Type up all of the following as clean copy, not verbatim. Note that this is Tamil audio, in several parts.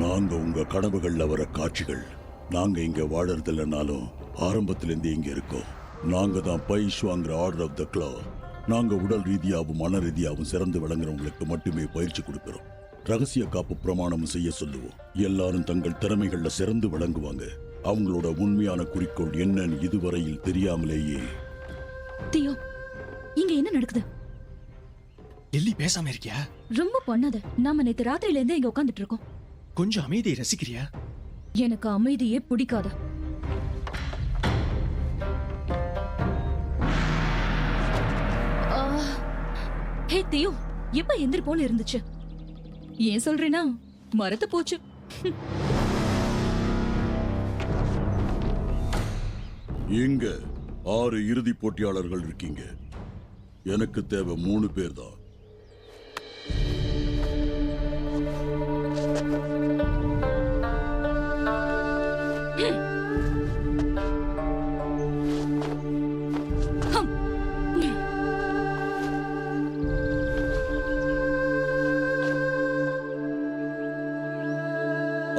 நாங்க உங்க கனவுகள்ல வர காட்சிகள். நாங்க இங்க வாழறது இல்லைனாலும் ஆரம்பத்திலிருந்து இங்க இருக்கோம். நாங்க தான் பைஷ்வாங்கிற ஆர்டர் ஆஃப் த கிளா. நாங்க உடல் ரீதியாகவும் மன ரீதியாகவும் சிறந்து விளங்குறவங்களுக்கு மட்டுமே பயிற்சி கொடுக்கிறோம். ரகசிய காப்பு பிரமாணம் செய்ய சொல்லுவோம். எல்லாரும் தங்கள் திறமைகள்ல சிறந்து விளங்குவாங்க. அவங்களோட உண்மையான குறிக்கோள் என்னன்னு இதுவரையில் தெரியாமலேயே. தியோ, இங்க என்ன நடக்குது? டெல்லி பேசாம இருக்கியா? ரொம்ப பண்ணாத. நாம நேத்து ராத்திரில இருந்தே இங்க உட்கார்ந்துட்டு இருக்கோம். கொஞ்சம் அமைதியை ரசிக்கிறியா? எனக்கு அமைதியே பிடிக்காத. ஹே தியோ, எப்ப எந்திரி போல இருந்துச்சு? ஏன் சொல்றேனா, மறந்து போச்சு. இங்க 6 இறுதி போட்டியாளர்கள் இருக்கீங்க. எனக்கு தேவை 3 பேர் தான்.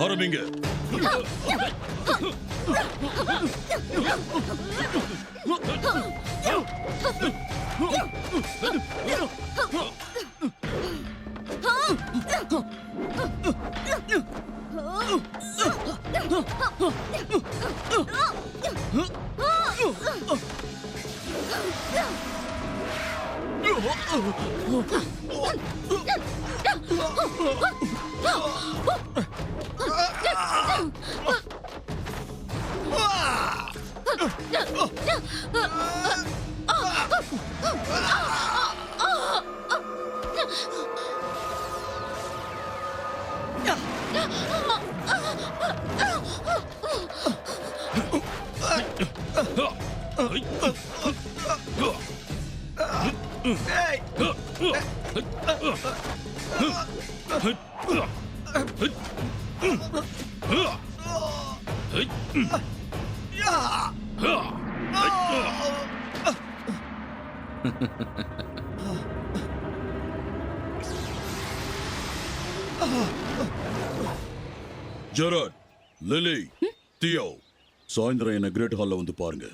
ஆரம்பிங்க. ஜெரட், லிலி, தியோ, சாயந்தரம் என்ன கிரேட் ஹால்ல வந்து பாருங்க.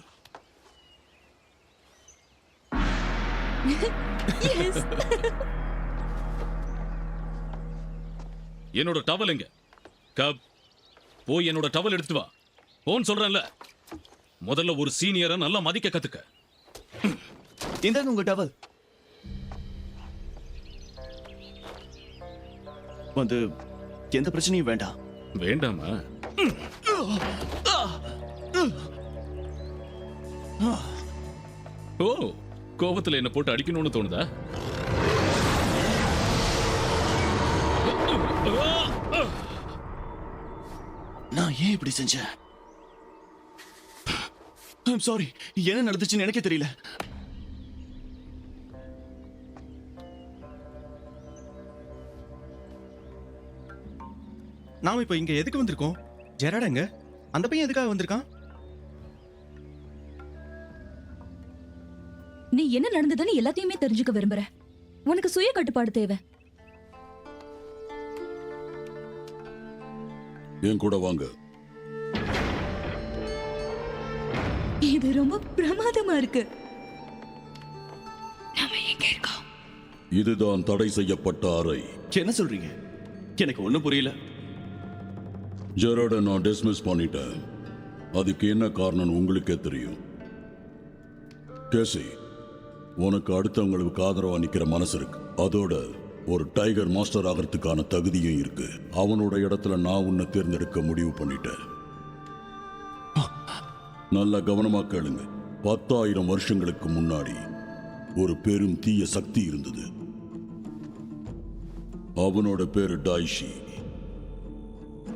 என்னோட டவல் எங்க? கப், போய் என்னோட டவல் எடுத்துட்டு வா. போன் சொல்றேன்ல. முதல்ல ஒரு சீனியரை நல்லா மதிக்க கத்துக்க. இந்தாங்க உங்க டவல். வந்து எந்த பிரச்சனையும் வேண்டாம். வேண்டாமா? ஓ, கோபத்துல என்ன போட்டு அடிக்கணும்னு தோணுதா? நான் ஏன் இப்படி செஞ்சேன்? I'm sorry. என்ன நடந்துச்சுன்னு எனக்கே தெரியல. நாம இப்ப இங்க எதுக்கு வந்திருக்கோம்? ஜெராடங்க அந்த பையன் எதுக்காக வந்திருக்கான்? நீ என்ன நடந்ததுன்னு எல்லாத்தையுமே தெரிஞ்சுக்க விரும்புற. உனக்கு சுய கட்டுப்பாடு தேவை. என் கூட வாங்க. இது ரொம்ப பிரமாதமா இருக்கு. நாம எங்க இருக்கோம்? இதுதான் தடை செய்யப்பட்ட அறை. என்ன சொல்றீங்க? எனக்கு ஒண்ணும் புரியல. ஜெராட நான் டிஸ்மிஸ் பண்ணிட்டேன். அதுக்கு என்ன காரணம் உங்களுக்கே தெரியும். கேசி, உனக்கு அடுத்தவங்களுக்கு ஆதரவா நிக்கிற மனசு இருக்கு. அதோட ஒரு டைகர் மாஸ்டர் ஆகிறதுக்கான தகுதியும் இருக்கு. அவனோட இடத்துல நான் உன்னை தேர்ந்தெடுக்க முடிவு பண்ணிட்டேன். நல்ல கவனமா கேளுங்க. 10,000 வருஷங்களுக்கு முன்னாடி ஒரு பெரும் தீய சக்தி இருந்தது. அவனோட பேரு டாய்ஷி.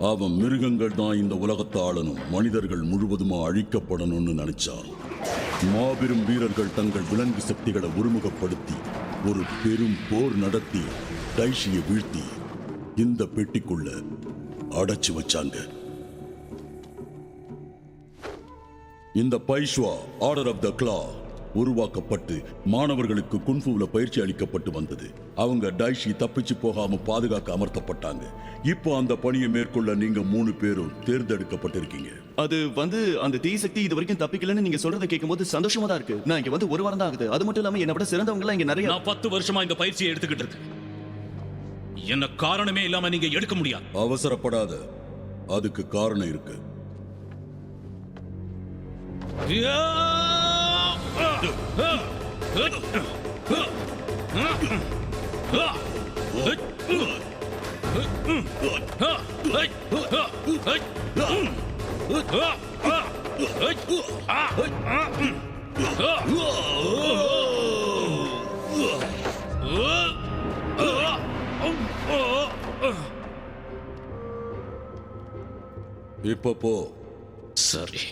அவன் மிருகங்கள் தான் இந்த உலகத்தை ஆளணும், மனிதர்கள் முழுவதுமா அழிக்கப்படணும்னு நினைச்சான். மாபெரும் வீரர்கள் தங்கள் விலங்கு சக்திகளை ஒருமுகப்படுத்தி ஒரு பெரும் போர் நடத்தி டைஷியை வீழ்த்தி இந்த பெட்டிக்குள்ள அடைச்சு வச்சாங்க. இந்த பைஷ்வா ஆர்டர் ஆஃப் த கிளா உருவாக்கப்பட்டு மாணவர்களுக்கு குன்ஃபுல பயிற்சி அளிக்கப்பட்டு வந்தது. அவங்க டைஷி தப்பிச்சு போகாம பாதுகாக்க அமர்த்தப்பட்டாங்க. இப்போ அந்த பணியை மேற்கொள்ள நீங்க 3 பேரும் தேர்ந்தெடுக்கப்பட்டிருக்கீங்க. அது அந்த தீ சக்தி இது வரைக்கும் தப்பிக்கலன்னு நீங்க சொல்றதை கேட்கும்போது சந்தோஷமா தான் இருக்கு. நான் இங்க வந்து 1 வாரம் தான் ஆகுது. அது மட்டும் இல்லாம என்னை விட சிறந்தவங்க எல்லாம் இங்க நிறைய. நான் 10 வருஷமா இந்த பயிற்சியை எடுத்துக்கிட்டு இருக்கேன். என்ன காரணமே இல்லாம நீங்க எடுக்க முடியாது. அவசரப்படாத, அதுக்கு காரணம் இருக்கு. இப்ப போ. சரி.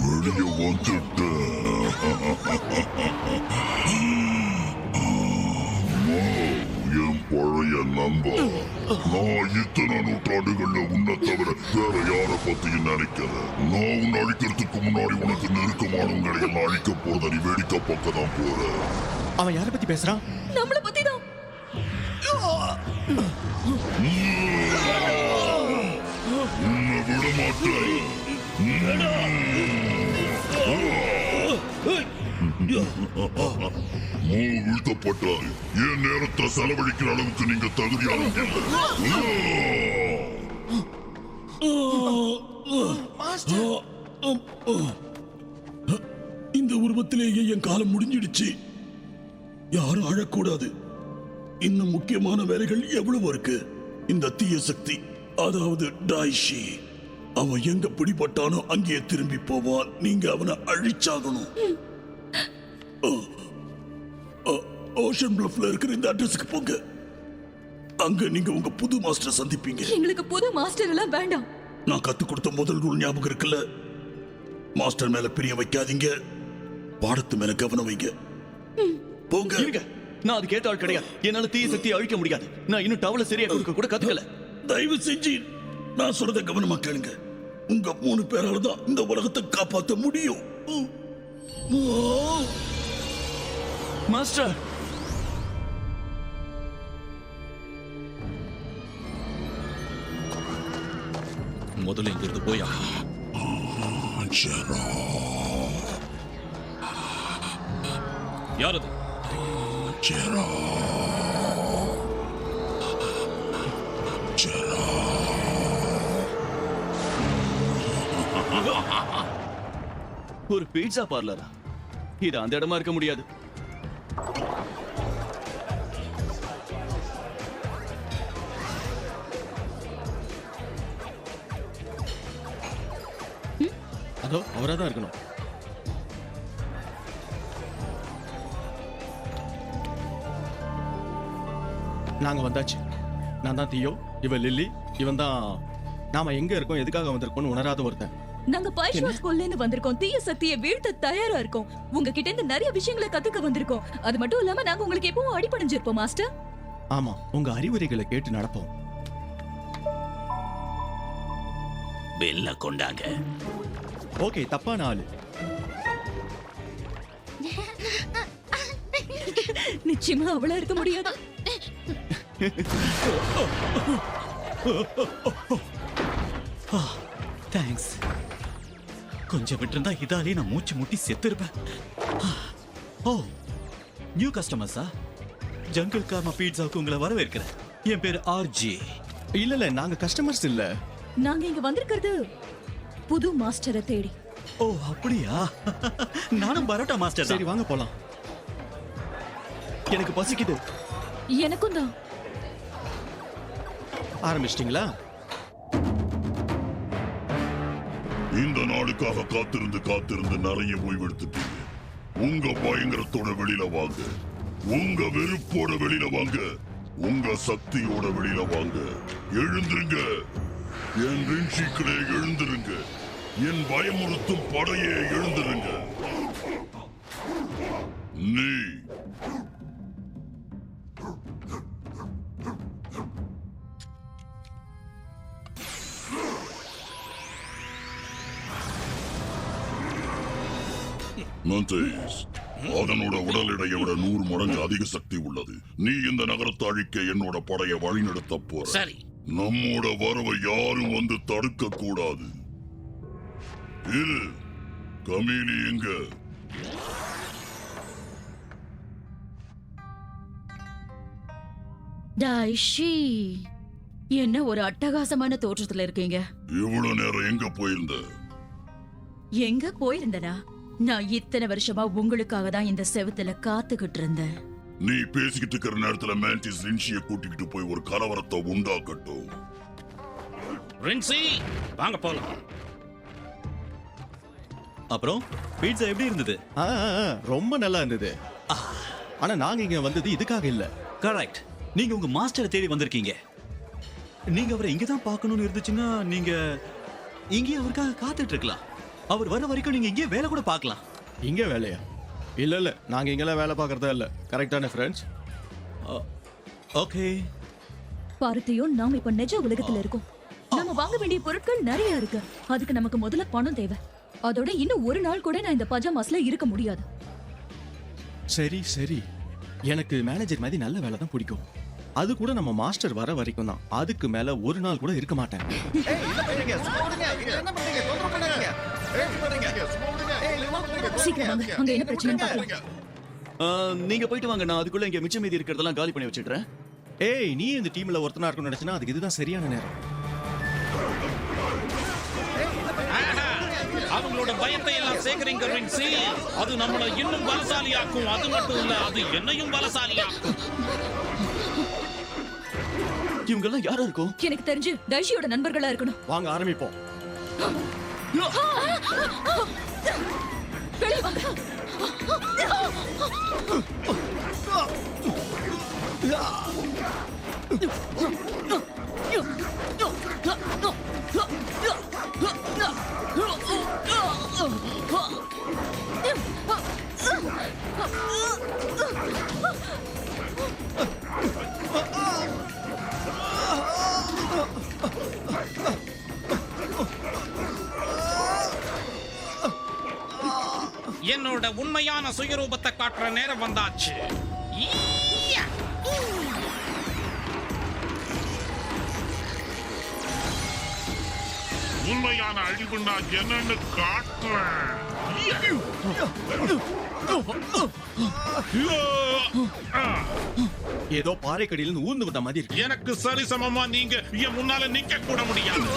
வெளியே வந்துட்டு என் பழைய நண்பா, நான் இத்தனை நூற்றாண்டுகள்ல உன்னை தவிர வேற யார பத்தியும் நினைக்கல. நான் உன்னை அழிக்கிறதுக்கு முன்னாடி உனக்கு நெருக்கமானவங்களை எல்லாம் அழிக்க போறத நீ வேடிக்கை பார்க்க தான் போற. அவன் யாரை பத்தி பேசுறான்? நம்மள பத்தி தான். உன்னை விட மாட்டேன். வீழ்த்தப்பட்டால் என் நேரத்தை செலவழிக்கிற அளவுக்கு நீங்க தகுதியானவங்க. இந்த உருவத்திலேயே என் காலம் முடிஞ்சிடுச்சு. யாரும் அழக்கூடாது. இன்னும் முக்கியமான வேலைகள் எவ்வளவு இருக்கு. இந்த தீய சக்தி, அதாவது டாய்ஷி, அவன் எங்க பிடிபட்டானோ அங்கே திரும்பி போவான். நீங்க அவனை அழிச்சாகணும். ஓஷன் ப்ளஃப்ல இருக்கிற இந்த அட்ரஸ்க்கு போங்க. அங்க நீங்க உங்க புது மாஸ்டர் சந்திப்பீங்க. எங்களுக்கு புது மாஸ்டர் எல்லாம் வேண்டாம். நான் கத்து கொடுத்த முதல் ரூல் ஞாபகம் இருக்குல்ல? மாஸ்டர் மேல பிரிய வைக்காதீங்க, பாடத்து மேல கவனம் வைங்க. போங்க. இருங்க, நான் அது கேட்ட ஆள் கிடையாது. என்னால தீய சக்தியை அழிக்க முடியாது. நான் இன்னும் டவலை சரியா கொடுக்க கூட கத்துக்கல. தயவு செஞ்சு நான் சொல்றத கவனமா கேளுங்க. உங்க 3 பேரால தான் இந்த உலகத்தை காப்பாற்ற முடியும். மாஸ்டர், முதல்ல இங்க இருந்து போயா. யார் அது? ஒரு பீட்சா பார்லரா? இது அந்த இடமா இருக்க முடியாது. அதோ அவரா தான் இருக்கணும். நாங்க வந்தாச்சு. நான் தான் தியோ, இவன் லில்லி, இவன் தான் நாம எங்க இருக்கோம் எதுக்காக வந்திருக்கோம்னு உணராத ஒருத்தன். நாங்க பைஷ்வா ஸ்கூல்ல இருந்து வந்திருக்கோம். தீய சக்தியை வீழ்த்த தயாரா இருக்கோம். உங்ககிட்ட இருந்து நிறைய விஷயங்களை கத்துக்க வந்திருக்கோம். அது மட்டும் இல்லாம நாங்க உங்களுக்கு எப்பவும் அடிபணிஞ்சிருப்போம் மாஸ்டர். ஆமா, உங்க அறிவுரைகளை கேட்டு நடப்போம். பெல்ல கொண்டாங்க. ஓகே, தப்பான ஆளு. நிச்சயமா அவளா இருக்க முடியாது. தேங்க்ஸ். கொஞ்சம் விட்டுருந்தா இதாலே நான் மூச்சு முட்டி செத்துருப்பேன். ஓ, நியூ கஸ்டமர்ஸா? ஜங்கிள் கார்மா பீட்சாவுக்கு உங்களை வரவேற்கிறேன். என் பேர் ஆர்ஜி. இல்ல, நாங்க கஸ்டமர்ஸ் இல்ல. நாங்க இங்க வந்திருக்கிறது புது மாஸ்டரை தேடி. ஓ, அப்படியா? நானும் பரோட்டா மாஸ்டர். சரி, வாங்க போலாம். எனக்கு பசிக்குது. எனக்கும் தான். ஆரம்பிச்சிட்டீங்களா? இந்த நாளுக்காக காத்திருந்து நிறைய ஓய்வெடுத்துட்டீங்க. உங்க பயங்கரத்தோட வெளியில வாங்க. உங்க வெறுப்போட வெளியில வாங்க. உங்க சக்தியோட வெளியில வாங்க. எழுந்துருங்க என் ரின்ஷிக்களே, எழுந்துருங்க. என் பயமுறுத்தும் படையே எழுந்துருங்க. நீ மந்தேஸ், அதனோட உடல் எடையை விட 100 மடங்கு அதிக சக்தி உள்ளது. நீ இந்த நகரத்தை அழிக்க என்னோட படையை வழிநடத்த போற. சரி, நம்மோட வரவை யாரும் வந்து தடுக்க கூடாது. இரு, கமீலி எங்க? டாய்ஷி, என்ன ஒரு அட்டகாசமான தோற்றத்துல இருக்கீங்க. இவ்வளவு நேரம் எங்க போயிருந்த? எங்க போயிருந்தனா? நான் இத்தனை வருஷமா உங்களுக்காக தான் இந்த செவுத்துல காத்துக்கிட்டு இருந்தேன். நீ பேசிக்கிட்டு இருக்கிற நேரத்துல மேண்டிஸ் ரின்ஷியை கூட்டிக்கிட்டு போய் ஒரு கலவரத்தை உண்டாக்கட்டும். ரின்சி, வாங்க போலாம். அப்புறம் பீட்சா எப்படி இருந்தது? ரொம்ப நல்லா இருந்தது. ஆனா நாங்க இங்க வந்தது இதுக்காக இல்ல. கரெக்ட். நீங்க உங்க மாஸ்டரை தேடி வந்திருக்கீங்க. நீங்க அவரை இங்க தான் பார்க்கணும்னு இருந்துச்சுன்னா நீங்க இங்கே அவருக்காக காத்துட்டு இருக்கலாம். அவர் வர வரைக்கும் நீங்க இங்கே வேலை கூட பார்க்கலாம். இங்க வேலையா? இல்ல இல்ல, நாங்க இங்கெல்லாம் வேலை பார்க்கறதா இல்ல. கரெக்டான ஃப்ரெண்ட்ஸ். ஓகே. பார்த்தியும் நாம இப்ப நிஜ உலகத்துல இருக்கோம். நாம வாங்க வேண்டிய பொருட்கள் நிறைய இருக்கு. அதுக்கு நமக்கு முதல்ல பணம் தேவை. அதோட இன்னும் ஒரு நாள் கூட நான் இந்த பஜாமாஸ்ல இருக்க முடியாது. சரி சரி, எனக்கு மேனேஜர் மாதிரி நல்ல வேலை தான் பிடிக்கும். அது கூட நம்ம மாஸ்டர் வர வரைக்கும் தான். அதுக்கு மேல ஒரு நாள் கூட இருக்க மாட்டேன். சீக்கிரம் வாங்க, அங்க என்ன பிரச்சனைன்னு பார்க்கலாம். நீங்க போயிட்டு வாங்க, நான் அதுக்குள்ள இங்க மிச்சம் மீதி இருக்கிறதெல்லாம் காலி பண்ணி வச்சிடுறேன். ஏய், நீ இந்த டீம்ல ஒருத்தனா இருக்கணும்னு நினைச்சனா அதுக்கு இதுதான் சரியான நேரம். அவங்களோட பயத்தை எல்லாம் சேகரிங்க ரின்சி. அது நம்மள இன்னும் பலசாலியாக்கும். அது மட்டும் இல்ல, அது என்னையும் பலசாலியாக்கும். இவங்க எல்லாம் யாரா இருக்கும்? எனக்கு தெரிஞ்சு டைஷியோட நண்பர்களா இருக்கணும். வாங்க ஆரம்பிப்போம். வெளிய வாங்க. என்னோட உண்மையான சுயரூபத்தை காட்டுற நேரம் வந்தாச்சு. ஈயா! உண்மையான அழிவு நான் என்னன்னு காட்டுறேன். ஏதோ பாறைக்கடியில இருந்து ஊர்ந்து வந்த மாதிரி இருக்கு. எனக்கு சரிசமமா நீங்க என் முன்னால நிக்க கூட முடியாது.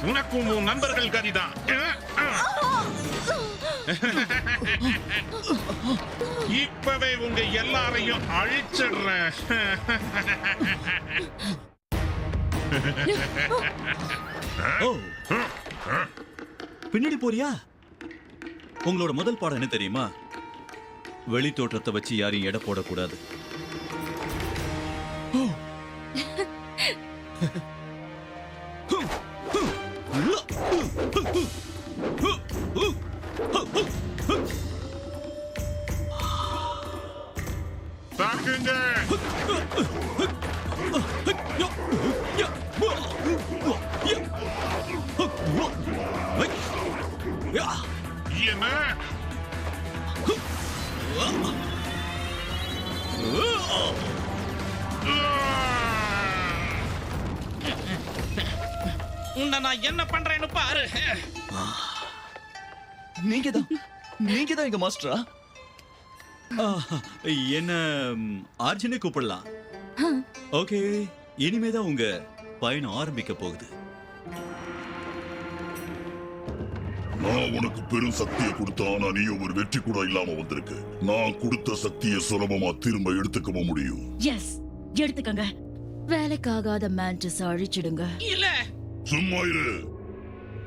உனக்கும் உன் நண்பர்கள் கரிதான். இப்பவே உங்க எல்லாரையும் அழிச்சிடுறேன். ஓ, பின்னாடி போறியா? உங்களோட முதல் பாடம் என்ன தெரியுமா? வெளி தோற்றத்தை வச்சு யாரையும் எடை போடக்கூடாது. தாக்குங்க. என்ன? உன்னை நான் என்ன பண்றேன்னு பாரு. நீங்க தான் எங்க மாஸ்டரா? என்ன ஆர்ஜினே கூப்பிடலாம். ஓகே, இனிமேதான் உங்க பயணம் ஆரம்பிக்க போகுது. நான் உனக்கு பெரும் சக்தியை கொடுத்த, ஆனா நீ ஒரு வெற்றி கூட இல்லாம வந்திருக்கு. நான் கொடுத்த சக்தியை சுலபமா திரும்ப எடுத்துக்க முடியும். எஸ், எடுத்துக்கங்க. வேலைக்காகாத மேண்டிஸ் அழிச்சிடுங்க. இல்ல, சும்மா இரு.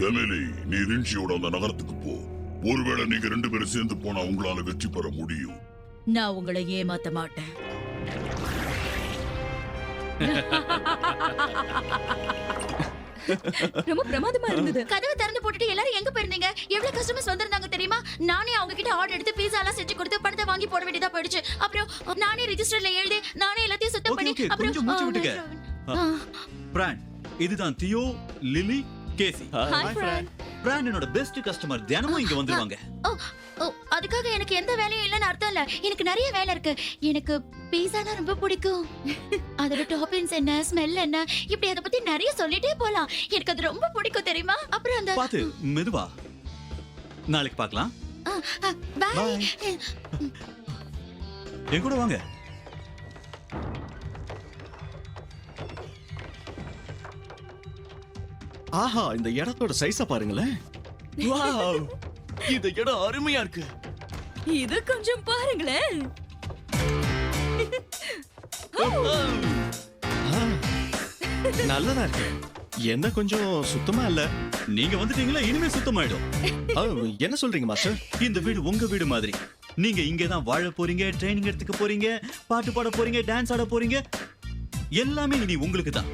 கெமிலி, நீ ரின்ஷியோட அந்த நகரத்துக்கு போ. ஒருவேளை நீங்க 2 பேரும் சேர்ந்து போனா உங்களால வெற்றி பெற முடியும். நான் உங்களை ஏமாத்த மாட்டேன். ரொம்ப பிரமாதமா இருந்தது. கதவை திறந்து போட்டுட்டு எல்லாரும் எங்க போயிருந்தீங்க? எவ்வளவு கஸ்டமர்ஸ் வந்திருந்தாங்க தெரியுமா? நானே அவங்க கிட்ட ஆர்டர் எடுத்து பீஸா எல்லாம் செஞ்சு கொடுத்து பணத்தை வாங்கி போட வேண்டியதா போயிடுச்சு. அப்புறம் நானே ரெஜிஸ்டர்ல எழுதி நானே எல்லாத்தையும் சுத்தம் பண்ணி Okay, கொஞ்சம் மூச்சு விட்டுக்க. பிராண்ட், இதுதான் Theo, Lily, Casey. Hi friend. Brand என்னோட பெஸ்ட் கஸ்டமர், தினமும் இங்க வந்துருவாங்க. ஓ, அதுக்காக எனக்கு எந்த வேலையும் இல்லைன்னு அர்த்தம் இல்ல. எனக்கு நிறைய வேலை இருக்கு. எனக்கு பீஸானா ரொம்ப பிடிக்கும். அதோட டாப்பிங்ஸ் என்ன, ஸ்மெல் என்ன, இப்படி அதை பத்தி நிறைய சொல்லிட்டே போலாம். எனக்கு அது ரொம்ப பிடிக்கும் தெரியுமா? அப்புறம் அந்த பாத்து மெதுவா. நாளைக்கு பார்க்கலாம். பாய். என் கூட வாங்க. ஆஹா, இந்த இடத்தோட சைஸ பாருங்களேன். வாவ், இந்த இடம் அருமையா இருக்கு. இது கொஞ்சம் பாருங்களேன். நல்லதா இருக்கு. என்ன கொஞ்சம் சுத்தமா இல்ல. நீங்க வந்துட்டீங்களா, இனிமே சுத்தமாயிடும். ஆ, என்ன சொல்றீங்க மாஸ்டர்? இந்த வீடு உங்க வீடு மாதிரி. நீங்க இங்க தான் வாழ போறீங்க, ட்ரைனிங் எடுத்துக்க போறீங்க, பாட்டு பாட போறீங்க, டான்ஸ் ஆட போறீங்க. எல்லாமே இனி உங்களுக்கு தான்.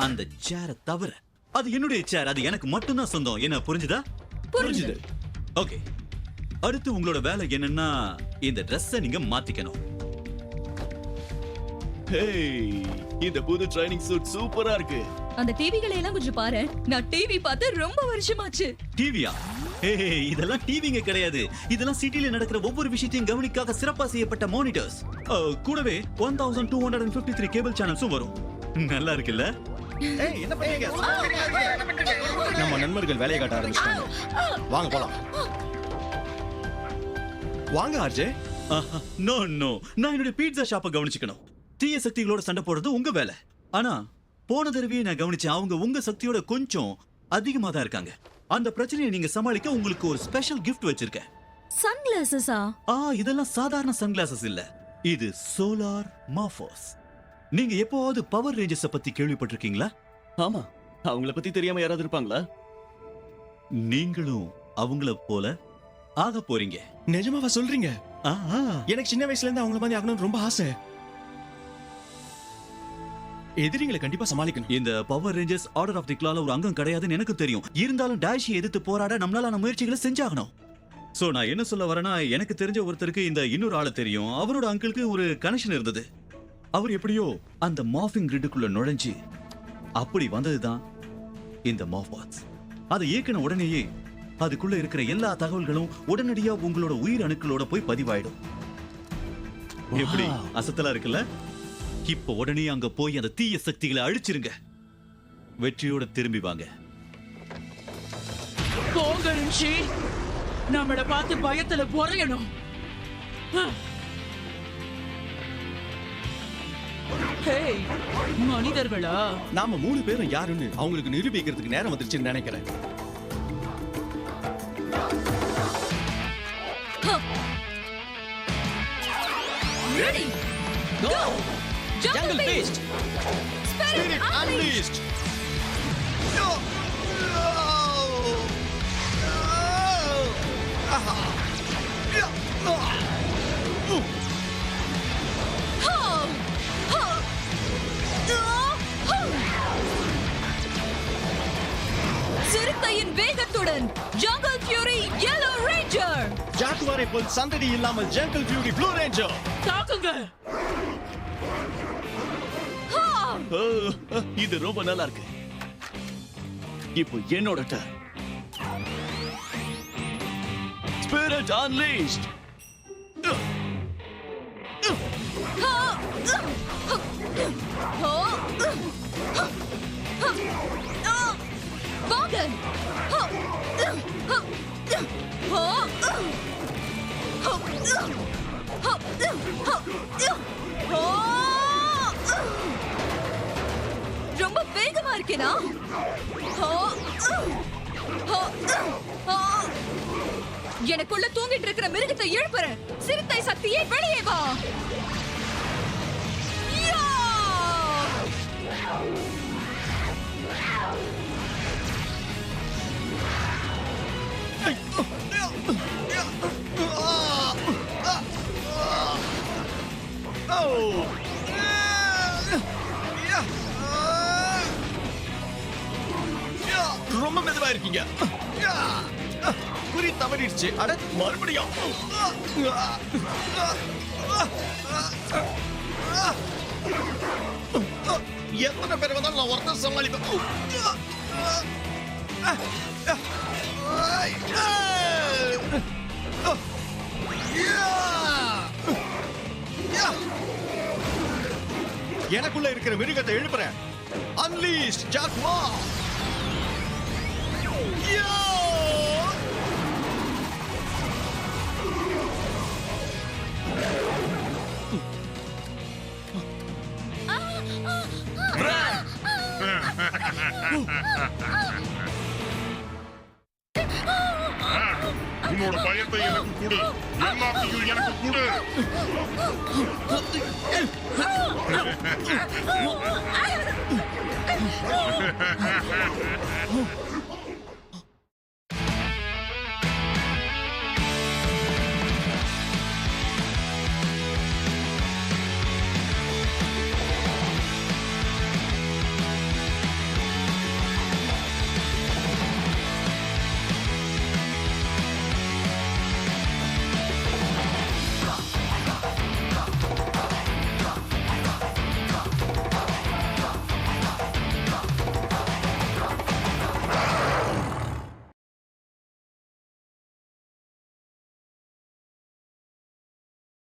அந்த சேரை தவிர. அது என்னுடைய சேர், அது எனக்கு மட்டும்தான் சொந்தம். என்ன புரிஞ்சுதா? புரிஞ்சுது. ஓகே, அடுத்து உங்களோட வேலை என்னன்னா இந்த Dress-அ நீங்க மாத்திக்கணும். ஹேய், இந்த புது ட்ரைனிங் சூட் சூப்பரா இருக்கு. அந்த டிவிகளை எல்லாம் கொஞ்சம் பாரு. நான் டிவி பார்த்து ரொம்ப வருஷமாச்சு. டிவியா? இதெல்லாம் டிவிங்க கிடையாது. இதெல்லாம் சிட்டில நடக்கிற ஒவ்வொரு விஷயத்தையும் கவனிக்காக சிறப்பா செய்யப்பட்ட மானிட்டர்ஸ். கூடவே 1253 கேபிள் சேனல்ஸும் வரும். நல்லா இருக்குல்ல? நம்ம நண்பர்கள் வேலையை காட்ட ஆரம்பிச்சிட்டாங்க. வாங்க போலாம். வாங்க ஆர்ஜே. நோ நோ, நான் என்னோட பீட்சா ஷாப்பை கவனிச்சுக்கணும். தீய சக்திகளோட சண்டை போடுறது உங்க வேலை. ஆனா போன தடவையே நான் கவனிச்சேன், அவங்க உங்க சக்தியோட கொஞ்சம் அதிகமா தான் இருக்காங்க. அந்த பிரச்சனையை நீங்க சமாளிக்க உங்களுக்கு ஒரு ஸ்பெஷல் கிஃப்ட் வச்சிருக்கேன். சன்கிளாஸஸா? இதெல்லாம் சாதாரண சன்கிளாசஸ் இல்ல, இது சோலார் மார்ஃபர்ஸ். நீங்க எப்போவாவது பவர் ரேஞ்சர்ஸ பத்தி கேள்விப்பட்டிருக்கீங்களா? ஆமா, அவங்கள பத்தி தெரியாம யாராவது இருப்பாங்களா? நீங்களும் அவங்கள போல ஆக போறீங்க. நிஜமாவா சொல்றீங்க? ஆஹா, எனக்கு சின்ன வயசுல இருந்து அவங்கள மாதிரி ஆகணும்னு ரொம்ப ஆசை. எதிரிகளை கண்டிப்பா சமாளிக்கணும். இந்த Power Rangers order of the கிளால ஒரு அங்கம் கிடையாதுன்னு எனக்கு தெரியும். இருந்தாலும் டாஷியை எதிர்த்து போராட நம்மளால முயற்சிகளை செஞ்சாகணும். சோ நான் என்ன சொல்ல வரேன்னா, எனக்கு தெரிஞ்ச ஒருத்தருக்கு இந்த இன்னொரு ஆளை தெரியும். அவரோட அங்கிளுக்கு ஒரு கனெக்ஷன் இருந்தது. அவர் எப்படியோ அந்த மார்பிங் கிரிட்டுக்குள்ள நுழைஞ்சு அப்படி வந்ததுதான் இந்த மார்பாட்ஸ். அதை இயக்கின உடனேயே அதுக்குள்ள இருக்கிற எல்லா தகவல்களும் உடனடியா உங்களோட உயிர் அணுக்களோட போய் பதிவாயிடும். எப்படி அசத்தலா இருக்குல்ல? இப்ப உடனே அங்க போய் அந்த தீய சக்திகளை அழிச்சிருங்க. வெற்றியோட திரும்பி வாங்க. போங்க ரிஷி, நம்மள பார்த்து பயத்துல பொறையணும். ஹேய், மனிதர்களா? நாம 3 பேரும் யாருன்னு அவங்களுக்கு நிரூபிக்கிறதுக்கு நேரம் வந்துருச்சுன்னு நினைக்கிறேன். Ready? Go! Jungle Beast! Spirit Unleashed! சிறுத்தையின் வேகத்துடன் ஜங்கல் ஃபியூரி Yellow Ranger! ஜாக்குவாரை போல் சந்தடி இல்லாமல் ஜங்கல் ஃபியூரி ப்ளூ ரேஞ்சர். தாக்குங்க! இது ரொம்ப நல்லா இருக்கு. இப்போ என்னோட டர்ன். ஸ்பிரிட் அன்லீஷ்ட். வாகன்! ரொம்ப வேகமா இருக்கேனா? எனக்குள்ள தூங்கிட்டு இருக்கிற மிருகத்தை எழுப்புறேன். சிறுத்தை சக்தியை வெளியே வா. இருக்கீங்க. குறி தவறிடுச்சு. அட மறுபடியும். எத்தனை பேர் வந்தாலும் நான் ஒருத்தன் சமாளிப்பேன். எனக்குள்ள இருக்கிற மிருகத்தை எழுப்புறேன். அன்லீஷ் ஜாக்வா. உன்னோட பயத்தை எனக்கு கொடு, எல்லாத்தையும் எனக்கு கொடு.